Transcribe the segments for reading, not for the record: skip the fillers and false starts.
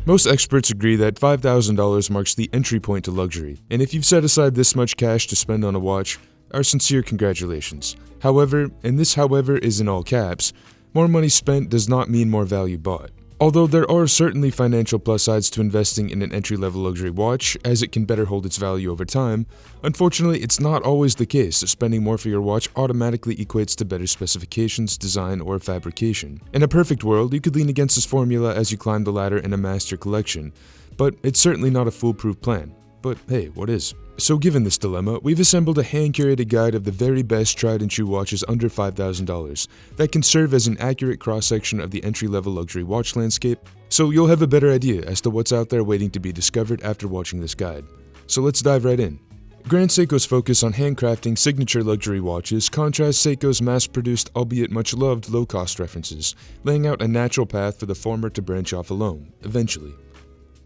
Most experts agree that $5,000 marks the entry point to luxury, and if you've set aside this much cash to spend on a watch, our sincere congratulations. However, and this however is in all caps, more money spent does not mean more value bought. Although there are certainly financial plus sides to investing in an entry-level luxury watch, as it can better hold its value over time, unfortunately it's not always the case that spending more for your watch automatically equates to better specifications, design, or fabrication. In a perfect world, you could lean against this formula as you climb the ladder and amass your collection, but it's certainly not a foolproof plan. But hey, what is? So given this dilemma, we've assembled a hand-curated guide of the very best tried-and-true watches under $5,000 that can serve as an accurate cross-section of the entry-level luxury watch landscape, so you'll have a better idea as to what's out there waiting to be discovered after watching this guide. So let's dive right in. Grand Seiko's focus on handcrafting signature luxury watches contrasts Seiko's mass-produced, albeit much-loved, low-cost references, laying out a natural path for the former to branch off alone, eventually.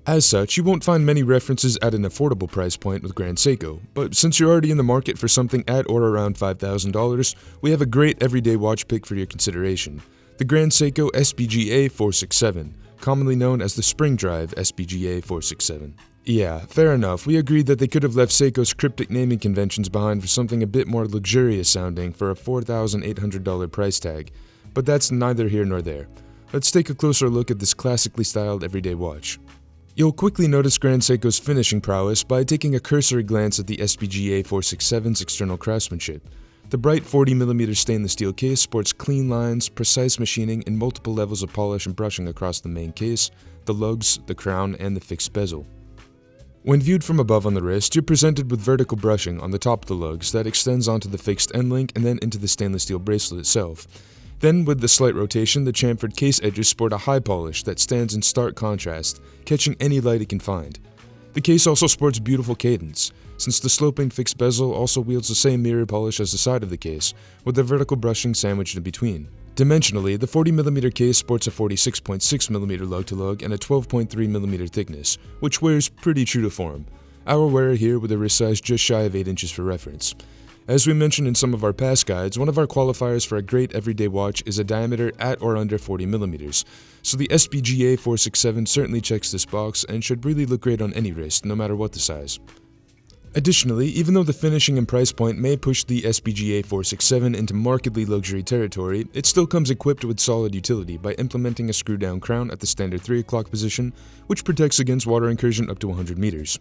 As such, you won't find many references at an affordable price point with Grand Seiko, but since you're already in the market for something at or around $5,000, we have a great everyday watch pick for your consideration: the Grand Seiko SPGA 467, commonly known as the Spring Drive SPGA 467. Yeah, fair enough, we agreed that they could have left Seiko's cryptic naming conventions behind for something a bit more luxurious sounding for a $4,800 price tag, but that's neither here nor there. Let's take a closer look at this classically styled everyday watch. You'll quickly notice Grand Seiko's finishing prowess by taking a cursory glance at the SPGA 467's external craftsmanship. The bright 40mm stainless steel case sports clean lines, precise machining, and multiple levels of polish and brushing across the main case, the lugs, the crown, and the fixed bezel. When viewed from above on the wrist, you're presented with vertical brushing on the top of the lugs that extends onto the fixed end link and then into the stainless steel bracelet itself. Then, with the slight rotation, the chamfered case edges sport a high polish that stands in stark contrast, catching any light it can find. The case also sports beautiful cadence, since the sloping fixed bezel also wields the same mirror polish as the side of the case, with the vertical brushing sandwiched in between. Dimensionally, the 40mm case sports a 46.6mm lug-to-lug and a 12.3mm thickness, which wears pretty true to form. Our wearer here with a wrist size just shy of 8 inches for reference. As we mentioned in some of our past guides, one of our qualifiers for a great everyday watch is a diameter at or under 40mm, so the SPGA 467 certainly checks this box and should really look great on any wrist, no matter what the size. Additionally, even though the finishing and price point may push the SPGA 467 into markedly luxury territory, it still comes equipped with solid utility by implementing a screw-down crown at the standard 3 o'clock position, which protects against water incursion up to 100 meters.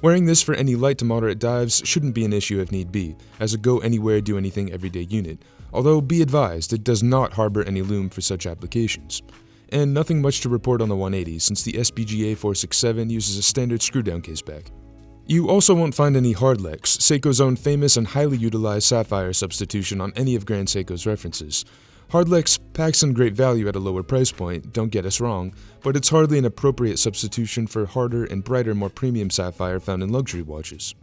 Wearing this for any light to moderate dives shouldn't be an issue if need be, as a go-anywhere do-anything everyday unit, although be advised it does not harbor any lume for such applications. And nothing much to report on the 180 since the SPGA 467 uses a standard screw-down caseback. You also won't find any hardlex, Seiko's own famous and highly utilized sapphire substitution, on any of Grand Seiko's references. Hardlex packs in great value at a lower price point, don't get us wrong, but it's hardly an appropriate substitution for harder and brighter, more premium sapphire found in luxury watches.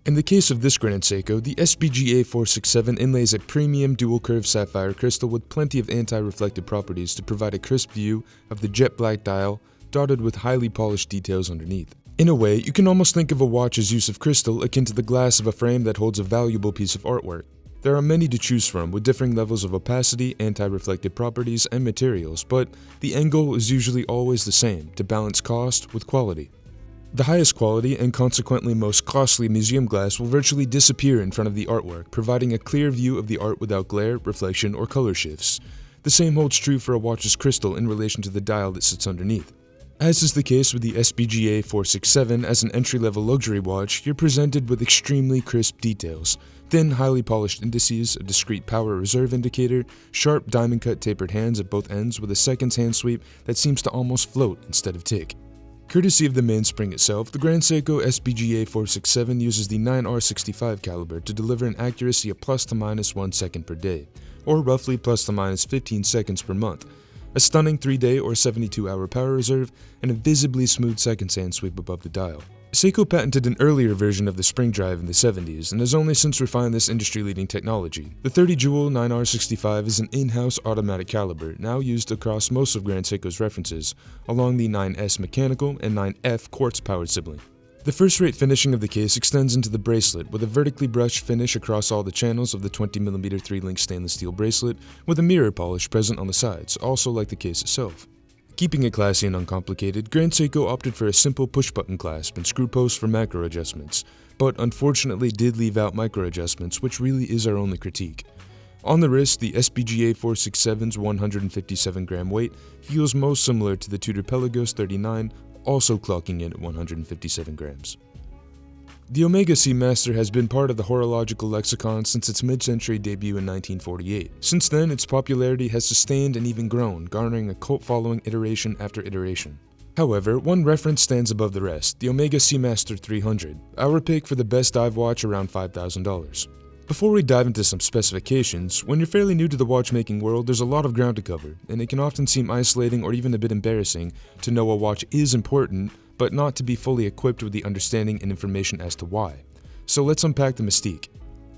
In the case of this Grand Seiko, the SPGA 467 inlays a premium dual-curved sapphire crystal with plenty of anti-reflective properties to provide a crisp view of the jet black dial, dotted with highly polished details underneath. In a way, you can almost think of a watch's use of crystal akin to the glass of a frame that holds a valuable piece of artwork. There are many to choose from with differing levels of opacity, anti-reflective properties, and materials, but the end goal is usually always the same: to balance cost with quality. The highest quality and consequently most costly museum glass will virtually disappear in front of the artwork, providing a clear view of the art without glare, reflection, or color shifts. The same holds true for a watch's crystal in relation to the dial that sits underneath. As is the case with the SPGA 467, as an entry-level luxury watch, you're presented with extremely crisp details: thin, highly polished indices, a discrete power reserve indicator, sharp diamond-cut tapered hands at both ends with a seconds hand sweep that seems to almost float instead of tick. Courtesy of the mainspring itself, the Grand Seiko SPGA 467 uses the 9R65 caliber to deliver an accuracy of plus to minus 1 second per day, or roughly plus to minus 15 seconds per month, a stunning 3-day or 72-hour power reserve, and a visibly smooth seconds hand sweep above the dial. Seiko patented an earlier version of the spring drive in the 70s and has only since refined this industry-leading technology. The 30-jewel 9R65 is an in-house automatic caliber, now used across most of Grand Seiko's references, along the 9S mechanical and 9F quartz-powered sibling. The first-rate finishing of the case extends into the bracelet with a vertically brushed finish across all the channels of the 20mm 3-link stainless steel bracelet with a mirror polish present on the sides, also like the case itself. Keeping it classy and uncomplicated, Grand Seiko opted for a simple push-button clasp and screw post for macro adjustments, but unfortunately did leave out micro adjustments, which really is our only critique. On the wrist, the SBGA 467's 157-gram weight feels most similar to the Tudor Pelagos 39, also clocking in at 157 grams. The Omega Seamaster has been part of the horological lexicon since its mid-century debut in 1948. Since then, its popularity has sustained and even grown, garnering a cult following iteration after iteration. However, one reference stands above the rest, the Omega Seamaster 300, our pick for the best dive watch around $5,000. Before we dive into some specifications, when you're fairly new to the watchmaking world, there's a lot of ground to cover, and it can often seem isolating or even a bit embarrassing to know a watch is important, but not to be fully equipped with the understanding and information as to why. So let's unpack the mystique.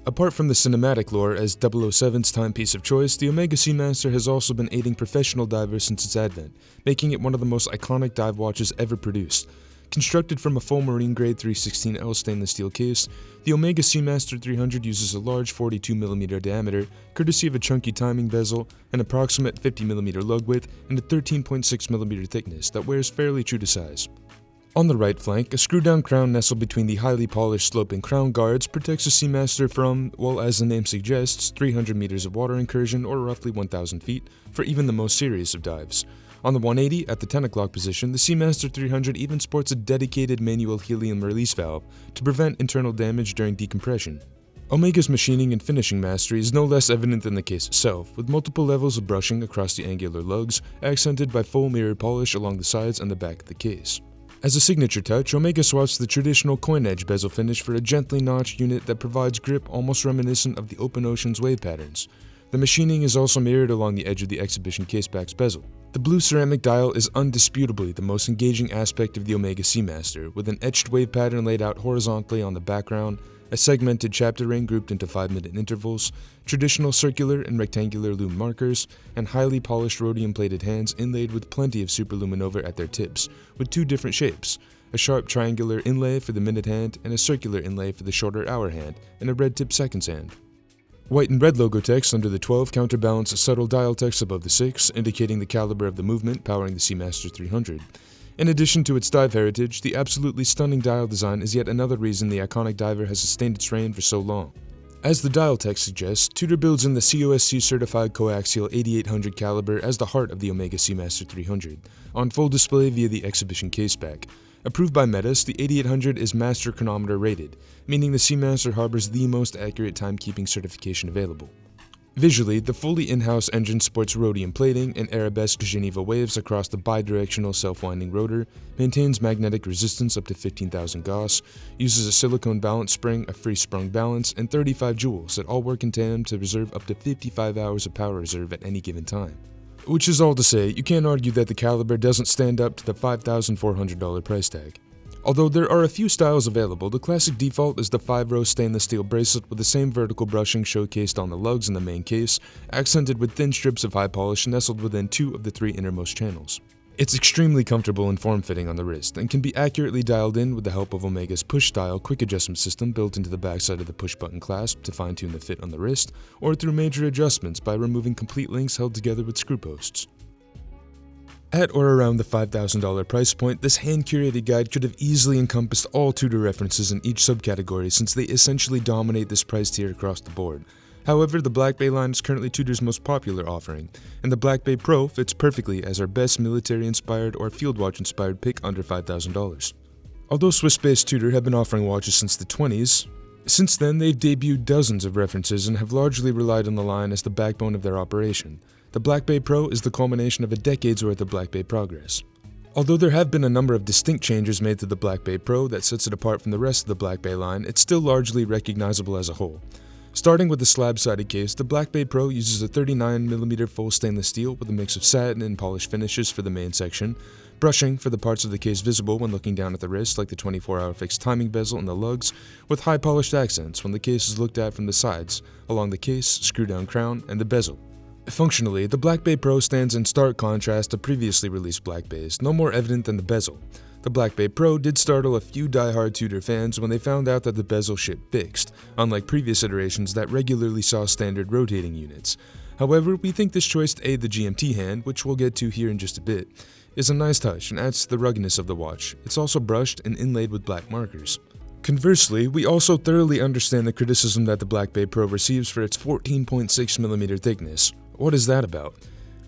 Apart from the cinematic lore as 007's timepiece of choice, the Omega Seamaster has also been aiding professional divers since its advent, making it one of the most iconic dive watches ever produced. Constructed from a full marine-grade 316L stainless steel case, the Omega Seamaster 300 uses a large 42mm diameter, courtesy of a chunky timing bezel, an approximate 50mm lug width, and a 13.6mm thickness that wears fairly true to size. On the right flank, a screw-down crown nestled between the highly polished sloping crown guards protects the Seamaster from, well, as the name suggests, 300 meters of water incursion or roughly 1,000 feet for even the most serious of dives. On the 180, at the 10 o'clock position, the Seamaster 300 even sports a dedicated manual helium release valve to prevent internal damage during decompression. Omega's machining and finishing mastery is no less evident than the case itself, with multiple levels of brushing across the angular lugs, accented by full mirror polish along the sides and the back of the case. As a signature touch, Omega swaps the traditional coin edge bezel finish for a gently notched unit that provides grip almost reminiscent of the open ocean's wave patterns. The machining is also mirrored along the edge of the exhibition caseback's bezel. The blue ceramic dial is undisputably the most engaging aspect of the Omega Seamaster, with an etched wave pattern laid out horizontally on the background, a segmented chapter ring grouped into 5-minute intervals, traditional circular and rectangular lume markers, and highly polished rhodium-plated hands inlaid with plenty of superluminova at their tips, with two different shapes, a sharp triangular inlay for the minute hand and a circular inlay for the shorter hour hand, and a red-tip seconds hand. White and red logo text under the 12 counterbalance subtle dial text above the 6, indicating the caliber of the movement powering the Seamaster 300. In addition to its dive heritage, the absolutely stunning dial design is yet another reason the iconic diver has sustained its reign for so long. As the dial text suggests, Tudor builds in the COSC certified Co-Axial 8800 caliber as the heart of the Omega Seamaster 300, on full display via the exhibition caseback. Approved by Metis, the 8800 is Master Chronometer rated, meaning the Seamaster harbors the most accurate timekeeping certification available. Visually, the fully in-house engine sports rhodium plating and arabesque Geneva waves across the bidirectional self-winding rotor, maintains magnetic resistance up to 15,000 Gauss, uses a silicone balance spring, a free-sprung balance, and 35 jewels that all work in tandem to reserve up to 55 hours of power reserve at any given time. Which is all to say, you can't argue that the Calibre doesn't stand up to the $5,400 price tag. Although there are a few styles available, the classic default is the 5-row stainless steel bracelet with the same vertical brushing showcased on the lugs in the main case, accented with thin strips of high polish nestled within 2 of the 3 innermost channels. It's extremely comfortable and form-fitting on the wrist, and can be accurately dialed in with the help of Omega's push-style quick adjustment system built into the backside of the push-button clasp to fine-tune the fit on the wrist, or through major adjustments by removing complete links held together with screw posts. At or around the $5,000 price point, this hand-curated guide could have easily encompassed all Tudor references in each subcategory since they essentially dominate this price tier across the board. However, the Black Bay line is currently Tudor's most popular offering, and the Black Bay Pro fits perfectly as our best military-inspired or field watch-inspired pick under $5,000. Although Swiss-based Tudor have been offering watches since the 20s, since then they've debuted dozens of references and have largely relied on the line as the backbone of their operation. The Black Bay Pro is the culmination of a decade's worth of Black Bay progress. Although there have been a number of distinct changes made to the Black Bay Pro that sets it apart from the rest of the Black Bay line, it's still largely recognizable as a whole. Starting with the slab-sided case, the Black Bay Pro uses a 39mm full stainless steel with a mix of satin and polished finishes for the main section, brushing for the parts of the case visible when looking down at the wrist like the 24-hour fixed timing bezel and the lugs, with high polished accents when the case is looked at from the sides, along the case, screw-down crown, and the bezel. Functionally, the Black Bay Pro stands in stark contrast to previously released Black Bays, no more evident than the bezel. The Black Bay Pro did startle a few die-hard Tudor fans when they found out that the bezel shipped fixed, unlike previous iterations that regularly saw standard rotating units. However, we think this choice to aid the GMT hand, which we'll get to here in just a bit, is a nice touch and adds to the ruggedness of the watch. It's also brushed and inlaid with black markers. Conversely, we also thoroughly understand the criticism that the Black Bay Pro receives for its 14.6mm thickness. What is that about?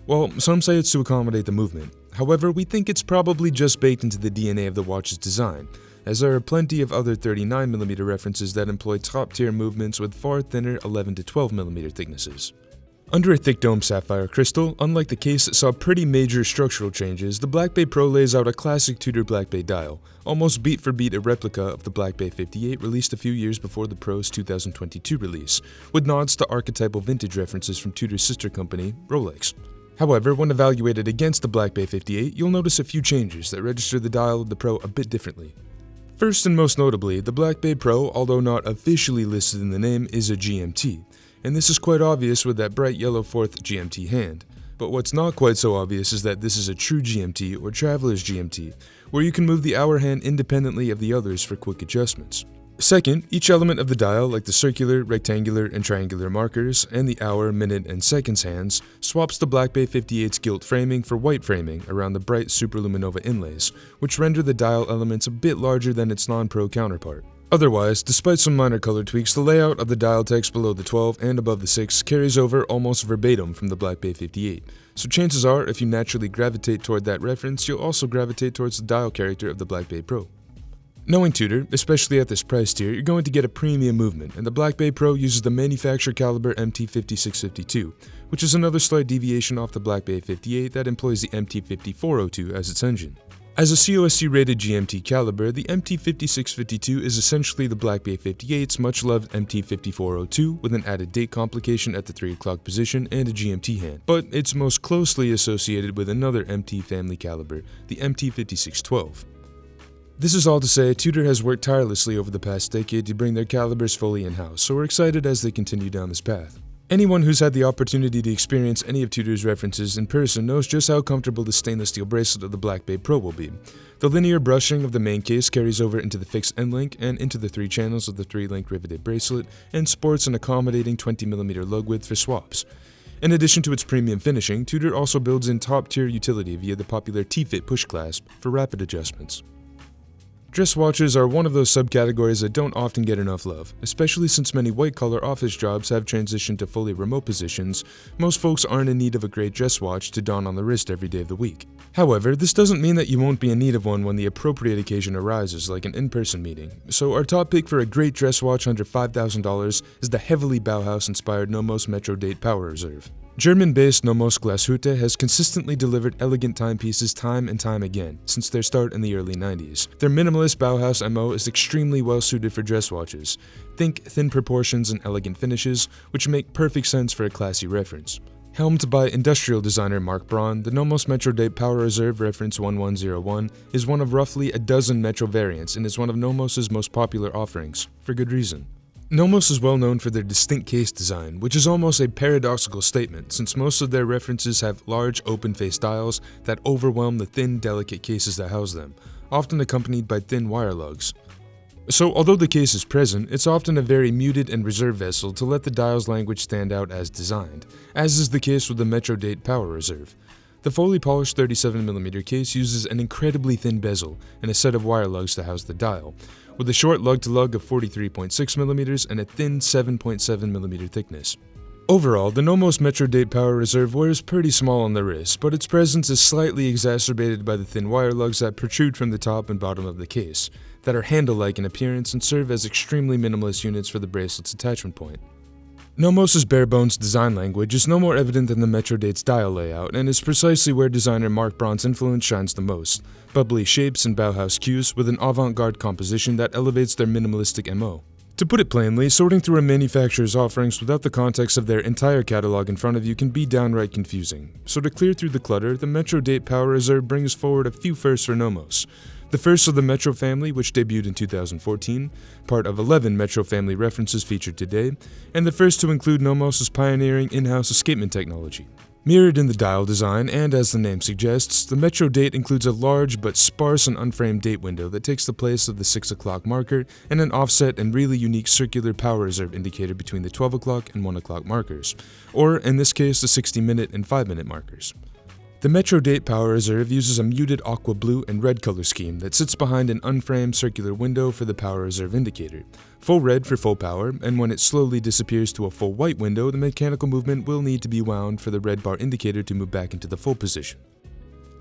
Well, some say it's to accommodate the movement. However, we think it's probably just baked into the DNA of the watch's design, as there are plenty of other 39mm references that employ top-tier movements with far thinner 11 to 12mm thicknesses. Under a thick dome sapphire crystal, unlike the case that saw pretty major structural changes, the Black Bay Pro lays out a classic Tudor Black Bay dial, almost beat for beat a replica of the Black Bay 58 released a few years before the Pro's 2022 release, with nods to archetypal vintage references from Tudor's sister company, Rolex. However, when evaluated against the Black Bay 58, you'll notice a few changes that register the dial of the Pro a bit differently. First and most notably, the Black Bay Pro, although not officially listed in the name, is a GMT, and this is quite obvious with that bright yellow 4th GMT hand. But what's not quite so obvious is that this is a true GMT or Traveler's GMT, where you can move the hour hand independently of the others for quick adjustments. Second, each element of the dial, like the circular, rectangular, and triangular markers, and the hour, minute, and seconds hands, swaps the Black Bay 58's gilt framing for white framing around the bright superluminova inlays, which render the dial elements a bit larger than its non-pro counterpart. Otherwise, despite some minor color tweaks, the layout of the dial text below the 12 and above the 6 carries over almost verbatim from the Black Bay 58, so chances are, if you naturally gravitate toward that reference, you'll also gravitate towards the dial character of the Black Bay Pro. Knowing Tudor, especially at this price tier, you're going to get a premium movement, and the Black Bay Pro uses the manufacturer Calibre MT5652, which is another slight deviation off the Black Bay 58 that employs the MT5402 as its engine. As a COSC-rated GMT caliber, the MT5652 is essentially the Black Bay 58's much-loved MT5402 with an added date complication at the 3 o'clock position and a GMT hand, but it's most closely associated with another MT family caliber, the MT5612. This is all to say, Tudor has worked tirelessly over the past decade to bring their calibers fully in-house, so we're excited as they continue down this path. Anyone who's had the opportunity to experience any of Tudor's references in person knows just how comfortable the stainless steel bracelet of the Black Bay Pro will be. The linear brushing of the main case carries over into the fixed end link and into the 3 channels of the 3-link riveted bracelet, and sports an accommodating 20mm lug width for swaps. In addition to its premium finishing, Tudor also builds in top-tier utility via the popular T-Fit push clasp for rapid adjustments. Dress watches are one of those subcategories that don't often get enough love, especially since many white-collar office jobs have transitioned to fully remote positions. Most folks aren't in need of a great dress watch to don on the wrist every day of the week. However, this doesn't mean that you won't be in need of one when the appropriate occasion arises, like an in-person meeting. So our top pick for a great dress watch under $5,000 is the heavily Bauhaus-inspired Nomos Metro Date Power Reserve. German-based Nomos Glashütte has consistently delivered elegant timepieces time and time again since their start in the early 90s. Their minimalist Bauhaus MO is extremely well suited for dress watches. Think thin proportions and elegant finishes, which make perfect sense for a classy reference. Helmed by industrial designer Mark Braun, the Nomos Metro Date Power Reserve Reference 1101 is one of roughly a dozen Metro variants and is one of Nomos' most popular offerings, for good reason. Nomos is well known for their distinct case design, which is almost a paradoxical statement since most of their references have large open-face dials that overwhelm the thin, delicate cases that house them, often accompanied by thin wire lugs. So although the case is present, it's often a very muted and reserved vessel to let the dial's language stand out as designed, as is the case with the Metro Date Power Reserve. The fully polished 37mm case uses an incredibly thin bezel and a set of wire lugs to house the dial, with a short lug-to-lug of 43.6mm and a thin 7.7mm thickness. Overall, the Nomos Metro Date Power Reserve wears pretty small on the wrist, but its presence is slightly exacerbated by the thin wire lugs that protrude from the top and bottom of the case, that are handle-like in appearance and serve as extremely minimalist units for the bracelet's attachment point. Nomos' bare-bones design language is no more evident than the Metro Date's dial layout, and is precisely where designer Mark Braun's influence shines the most. Bubbly shapes and Bauhaus cues with an avant-garde composition that elevates their minimalistic MO. To put it plainly, sorting through a manufacturer's offerings without the context of their entire catalog in front of you can be downright confusing. So to clear through the clutter, the Metro Date Power Reserve brings forward a few firsts for Nomos. The first of the Metro family, which debuted in 2014, part of 11 Metro family references featured today, and the first to include Nomos' pioneering in-house escapement technology. Mirrored in the dial design, and as the name suggests, the Metro date includes a large but sparse and unframed date window that takes the place of the 6 o'clock marker and an offset and really unique circular power reserve indicator between the 12 o'clock and 1 o'clock markers, or in this case the 60-minute and 5-minute markers. The Metro date power reserve uses a muted aqua blue and red color scheme that sits behind an unframed circular window for the power reserve indicator. Full red for full power, and when it slowly disappears to a full white window, the mechanical movement will need to be wound for the red bar indicator to move back into the full position.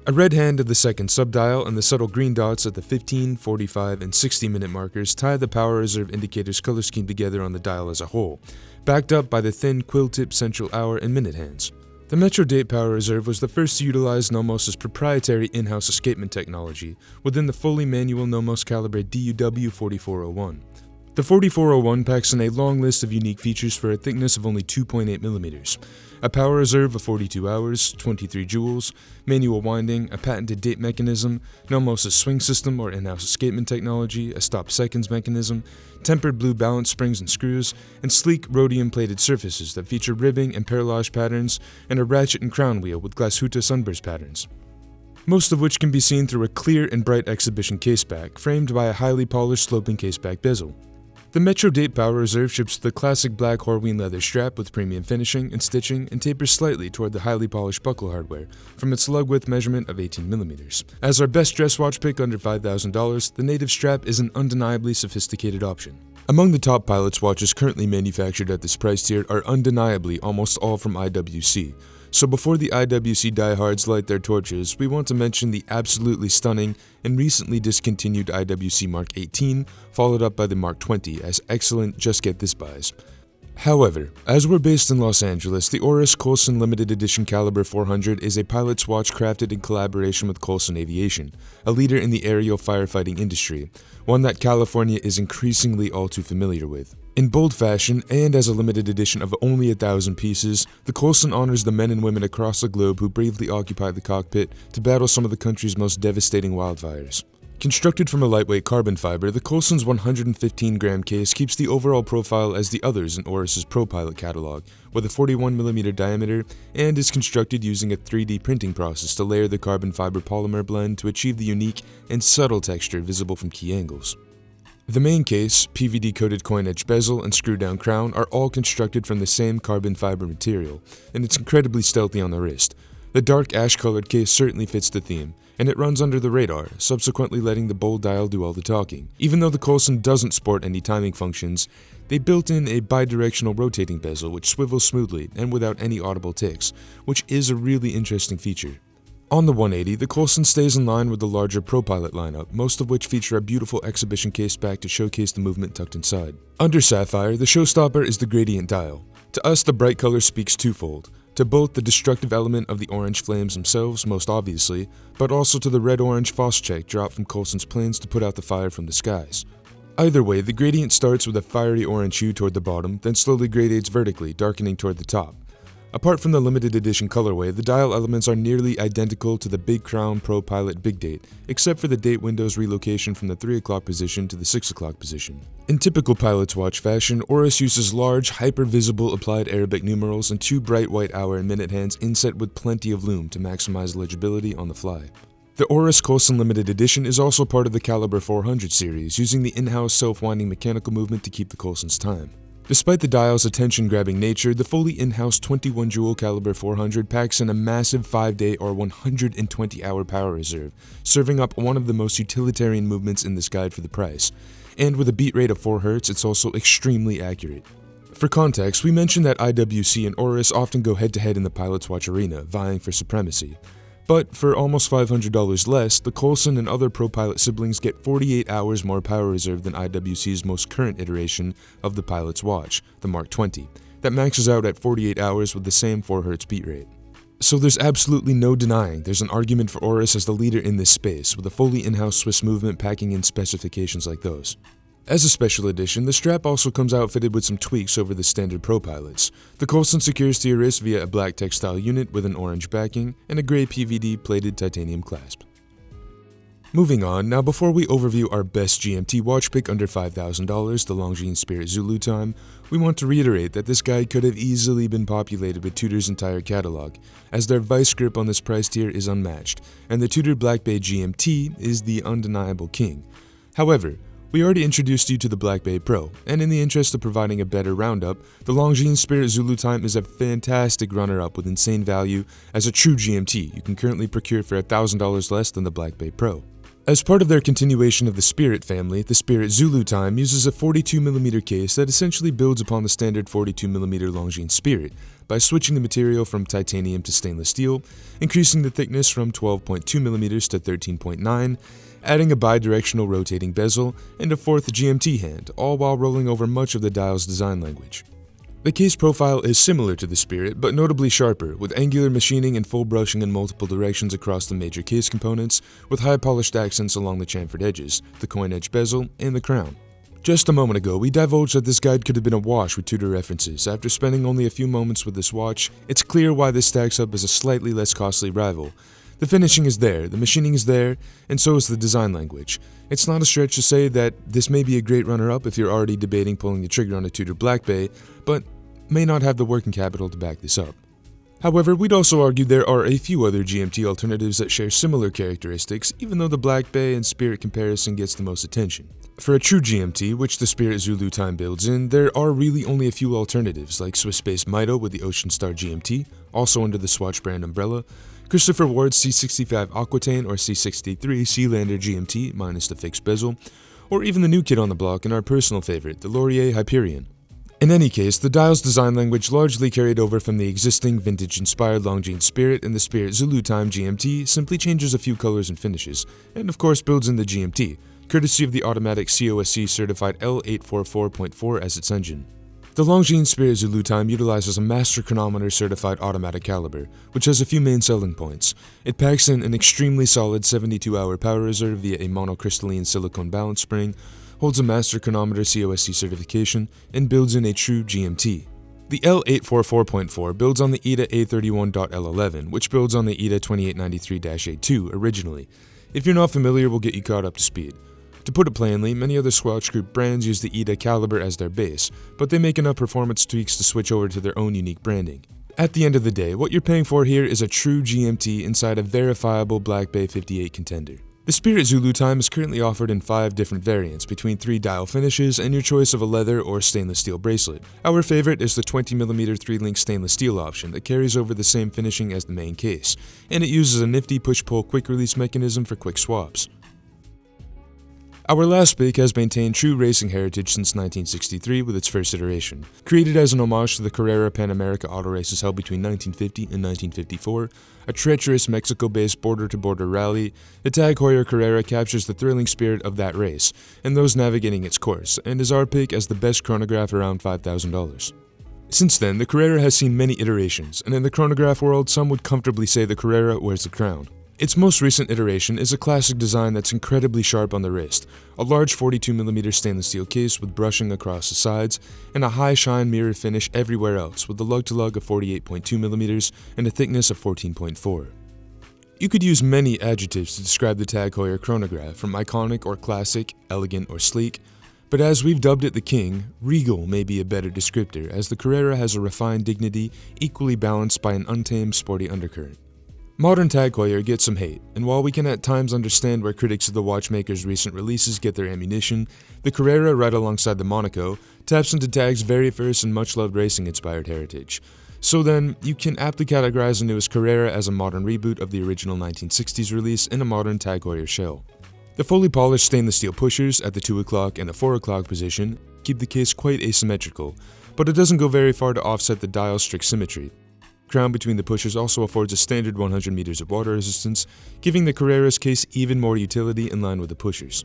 A red hand of the second subdial and the subtle green dots at the 15, 45, and 60-minute markers tie the power reserve indicator's color scheme together on the dial as a whole, backed up by the thin quill-tip central hour and minute hands. The Metro date power reserve was the first to utilize Nomos' proprietary in-house escapement technology within the fully manual Nomos Calibre DUW 4401. The 4401 packs in a long list of unique features for a thickness of only 2.8mm, a power reserve of 42 hours, 23 joules, manual winding, a patented date mechanism, Nomos' swing system or in-house escapement technology, a stop seconds mechanism, tempered blue balance springs and screws, and sleek rhodium-plated surfaces that feature ribbing and perlage patterns, and a ratchet and crown wheel with glasuta sunburst patterns. Most of which can be seen through a clear and bright exhibition caseback, framed by a highly polished sloping caseback bezel. The Metro date power reserve ships the classic black Horween leather strap with premium finishing and stitching and tapers slightly toward the highly polished buckle hardware from its lug width measurement of 18mm. As our best dress watch pick under $5,000, the native strap is an undeniably sophisticated option. Among the top pilot's watches currently manufactured at this price tier are undeniably almost all from IWC. So before the IWC diehards light their torches, we want to mention the absolutely stunning and recently discontinued IWC Mark 18, followed up by the Mark 20 as excellent just get this buys. However, as we're based in Los Angeles, the Oris Coulson limited edition Calibre 400 is a pilot's watch crafted in collaboration with Coulson Aviation, a leader in the aerial firefighting industry, one that California is increasingly all too familiar with. In bold fashion, and as a limited edition of only 1,000 pieces, the Coulson honors the men and women across the globe who bravely occupied the cockpit to battle some of the country's most devastating wildfires. Constructed from a lightweight carbon fiber, the Coulson's 115-gram case keeps the overall profile as the others in Oris' Pro Pilot catalog, with a 41mm diameter, and is constructed using a 3D printing process to layer the carbon fiber polymer blend to achieve the unique and subtle texture visible from key angles. The main case, PVD-coated coin-edge bezel, and screw-down crown are all constructed from the same carbon fiber material, and it's incredibly stealthy on the wrist. The dark ash-colored case certainly fits the theme, and it runs under the radar, subsequently letting the bold dial do all the talking. Even though the Coulson doesn't sport any timing functions, they built in a bidirectional rotating bezel which swivels smoothly and without any audible ticks, which is a really interesting feature. On the 180, the Coulson stays in line with the larger Pro Pilot lineup, most of which feature a beautiful exhibition caseback to showcase the movement tucked inside. Under Sapphire, the showstopper is the gradient dial. To us, the bright color speaks twofold. To both the destructive element of the orange flames themselves, most obviously, but also to the red-orange Phos-Chek dropped from Coulson's planes to put out the fire from the skies. Either way, the gradient starts with a fiery orange hue toward the bottom, then slowly gradates vertically, darkening toward the top. Apart from the limited edition colorway, the dial elements are nearly identical to the Big Crown Pro Pilot Big Date, except for the date window's relocation from the 3 o'clock position to the 6 o'clock position. In typical pilot's watch fashion, Oris uses large, hyper-visible applied Arabic numerals and 2 bright white hour and minute hands inset with plenty of lume to maximize legibility on the fly. The Oris Coulson Limited Edition is also part of the Calibre 400 series, using the in-house self-winding mechanical movement to keep the Coulson's time. Despite the dial's attention-grabbing nature, the fully in-house 21-jewel Calibre 400 packs in a massive 5-day or 120-hour power reserve, serving up one of the most utilitarian movements in this guide for the price. And with a beat rate of 4 Hz, it's also extremely accurate. For context, we mentioned that IWC and Oris often go head-to-head in the pilot's watch arena, vying for supremacy. But for almost $500 less, the Coulson and other Pro Pilot siblings get 48 hours more power reserve than IWC's most current iteration of the pilot's watch, the Mark 20, that maxes out at 48 hours with the same 4 Hz beat rate. So there's absolutely no denying there's an argument for Oris as the leader in this space, with a fully in-house Swiss movement packing in specifications like those. As a special edition, the strap also comes outfitted with some tweaks over the standard Pro Pilots. The Coulson secures to your wrist via a black textile unit with an orange backing and a gray PVD plated titanium clasp. Moving on, now before we overview our best GMT watch pick under $5,000, the Longines Spirit Zulu time, we want to reiterate that this guide could have easily been populated with Tudor's entire catalog, as their vice grip on this price tier is unmatched, and the Tudor Black Bay GMT is the undeniable king. However, we already introduced you to the Black Bay Pro, and in the interest of providing a better roundup, the Longines Spirit Zulu time is a fantastic runner-up with insane value as a true GMT you can currently procure for $1,000 less than the Black Bay Pro. As part of their continuation of the Spirit family, the Spirit Zulu time uses a 42mm case that essentially builds upon the standard 42mm Longines Spirit by switching the material from titanium to stainless steel, increasing the thickness from 12.2mm to 13.9, adding a bidirectional rotating bezel, and a fourth GMT hand, all while rolling over much of the dial's design language. The case profile is similar to the Spirit, but notably sharper, with angular machining and full brushing in multiple directions across the major case components, with high polished accents along the chamfered edges, the coin edge bezel, and the crown. Just a moment ago, we divulged that this guide could have been a wash with Tudor references. After spending only a few moments with this watch, it's clear why this stacks up as a slightly less costly rival. The finishing is there, the machining is there, and so is the design language. It's not a stretch to say that this may be a great runner-up if you're already debating pulling the trigger on a Tudor Black Bay, but may not have the working capital to back this up. However, we'd also argue there are a few other GMT alternatives that share similar characteristics, even though the Black Bay and Spirit comparison gets the most attention. For a true GMT, which the Spirit Zulu time builds in, there are really only a few alternatives, like Swiss-based Mito with the Ocean Star GMT, also under the Swatch brand umbrella, Christopher Ward's C65 Aquitaine or C63 Sealander GMT minus the fixed bezel, or even the new kid on the block and our personal favorite, the Laurier Hyperion. In any case, the dial's design language largely carried over from the existing vintage-inspired Longines Spirit, and the Spirit Zulu time GMT simply changes a few colors and finishes, and of course builds in the GMT, courtesy of the automatic COSC certified L844.4 as its engine. The Longines Spirit Zulu time utilizes a Master Chronometer certified automatic caliber, which has a few main selling points. It packs in an extremely solid 72-hour power reserve via a monocrystalline silicone balance spring, holds a Master Chronometer COSC certification, and builds in a true GMT. The L844.4 builds on the ETA A31.L11, which builds on the ETA 2893-A2 originally. If you're not familiar, we'll get you caught up to speed. To put it plainly, many other Swatch Group brands use the ETA Calibre as their base, but they make enough performance tweaks to switch over to their own unique branding. At the end of the day, what you're paying for here is a true GMT inside a verifiable Black Bay 58 contender. The Spirit Zulu time is currently offered in 5 different variants between 3 dial finishes and your choice of a leather or stainless steel bracelet. Our favorite is the 20mm 3-link stainless steel option that carries over the same finishing as the main case, and it uses a nifty push-pull quick release mechanism for quick swaps. Our last pick has maintained true racing heritage since 1963 with its first iteration. Created as an homage to the Carrera Pan America auto races held between 1950 and 1954, a treacherous Mexico-based border-to-border rally, the Tag Heuer Carrera captures the thrilling spirit of that race and those navigating its course, and is our pick as the best chronograph around $5,000. Since then, the Carrera has seen many iterations, and in the chronograph world, some would comfortably say the Carrera wears the crown. Its most recent iteration is a classic design that's incredibly sharp on the wrist, a large 42mm stainless steel case with brushing across the sides, and a high shine mirror finish everywhere else with the lug-to-lug of 48.2mm and a thickness of 14.4. You could use many adjectives to describe the Tag Heuer chronograph, from iconic or classic, elegant or sleek, but as we've dubbed it the king, regal may be a better descriptor, as the Carrera has a refined dignity equally balanced by an untamed sporty undercurrent. Modern Tag Heuer gets some hate, and while we can at times understand where critics of the watchmaker's recent releases get their ammunition, the Carrera, right alongside the Monaco, taps into Tag's very first and much-loved racing-inspired heritage. So then, you can aptly categorize the newest Carrera as a modern reboot of the original 1960s release in a modern Tag Heuer shell. The fully polished stainless steel pushers at the 2 o'clock and the 4 o'clock position keep the case quite asymmetrical, but it doesn't go very far to offset the dial's strict symmetry. Crown between the pushers also affords a standard 100 meters of water resistance, giving the Carrera's case even more utility in line with the pushers.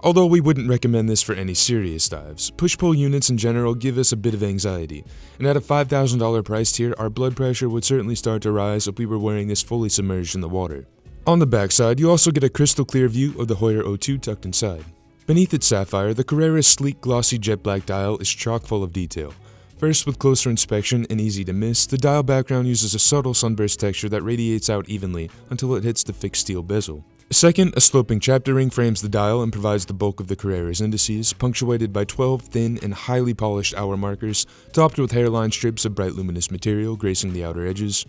Although we wouldn't recommend this for any serious dives, push-pull units in general give us a bit of anxiety, and at a $5,000 price tier, our blood pressure would certainly start to rise if we were wearing this fully submerged in the water. On the backside, you also get a crystal clear view of the Heuer O2 tucked inside. Beneath its sapphire, the Carrera's sleek, glossy jet black dial is chock full of detail. First, with closer inspection and easy to miss, the dial background uses a subtle sunburst texture that radiates out evenly until it hits the fixed steel bezel. Second, a sloping chapter ring frames the dial and provides the bulk of the Carrera's indices, punctuated by 12 thin and highly polished hour markers, topped with hairline strips of bright luminous material gracing the outer edges.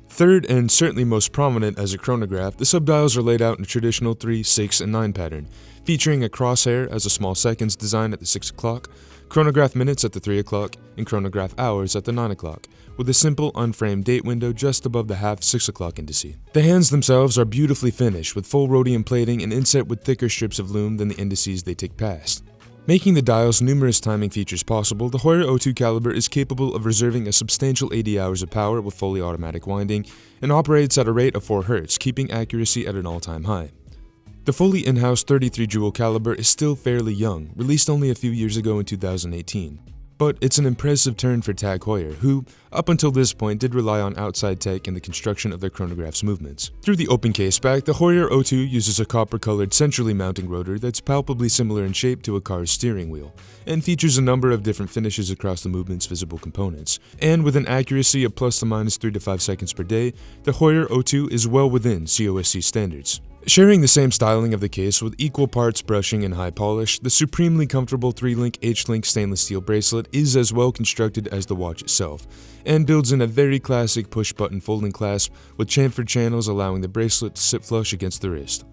Third, and certainly most prominent as a chronograph, the subdials are laid out in a traditional 3, 6, and 9 pattern, featuring a crosshair as a small seconds design at the 6 o'clock, chronograph minutes at the 3 o'clock, and chronograph hours at the 9 o'clock, with a simple unframed date window just above the half 6 o'clock indice. The hands themselves are beautifully finished with full rhodium plating and inset with thicker strips of loom than the indices they tick past. Making the dial's numerous timing features possible, the Heuer O2 caliber is capable of reserving a substantial 80 hours of power with fully automatic winding and operates at a rate of 4 Hz, keeping accuracy at an all-time high. The fully in-house 33 jewel caliber is still fairly young, released only a few years ago in 2018. But it's an impressive turn for Tag Heuer, who, up until this point, did rely on outside tech in the construction of their chronograph's movements. Through the open case back, the Heuer O2 uses a copper-colored centrally mounting rotor that's palpably similar in shape to a car's steering wheel, and features a number of different finishes across the movement's visible components. And with an accuracy of plus to minus 3 to 5 seconds per day, the Heuer O2 is well within COSC standards. Sharing the same styling of the case with equal parts brushing and high polish, the supremely comfortable 3-link H-link stainless steel bracelet is as well constructed as the watch itself, and builds in a very classic push-button folding clasp with chamfered channels allowing the bracelet to sit flush against the wrist.